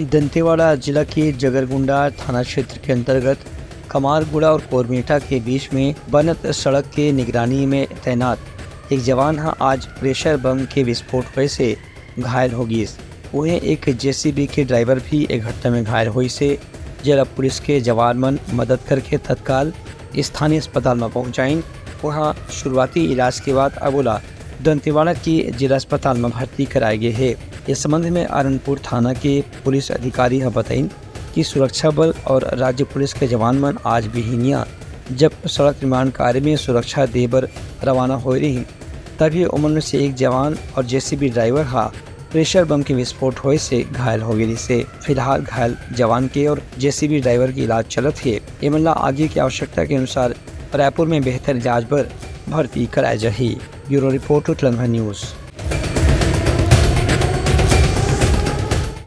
दंतेवाड़ा जिला के जगरगुंडा थाना क्षेत्र के अंतर्गत कमारगुड़ा और कोरमेटा के बीच में बनत सड़क के निगरानी में तैनात एक जवान आज प्रेशर बम के विस्फोट होने से घायल हो गई। वहीं एक जेसीबी के ड्राइवर भी एक घटना में घायल हुई से जिला पुलिस के जवान मन मदद करके तत्काल स्थानीय अस्पताल में पहुंचाइन। वहां शुरुआती इलाज के बाद अबोला दंतेवाड़ा की जिला अस्पताल में भर्ती कराए गए है। इस संबंध में आरनपुर थाना के पुलिस अधिकारी बताइन कि सुरक्षा बल और राज्य पुलिस के जवान मन आज बिहिनिया जब सड़क निर्माण कार्य में सुरक्षा देबर रवाना हो रही तभी उमन में से एक जवान और जेसीबी ड्राइवर प्रेशर बम के विस्फोट होने से घायल हो गई से फिलहाल घायल जवान के और जेसीबी ड्राइवर की इलाज चलत है। ये मामला आगे की आवश्यकता के अनुसार रायपुर में बेहतर इलाज पर भर्ती कराया जाए। ब्यूरो रिपोर्ट लम्हा न्यूज़।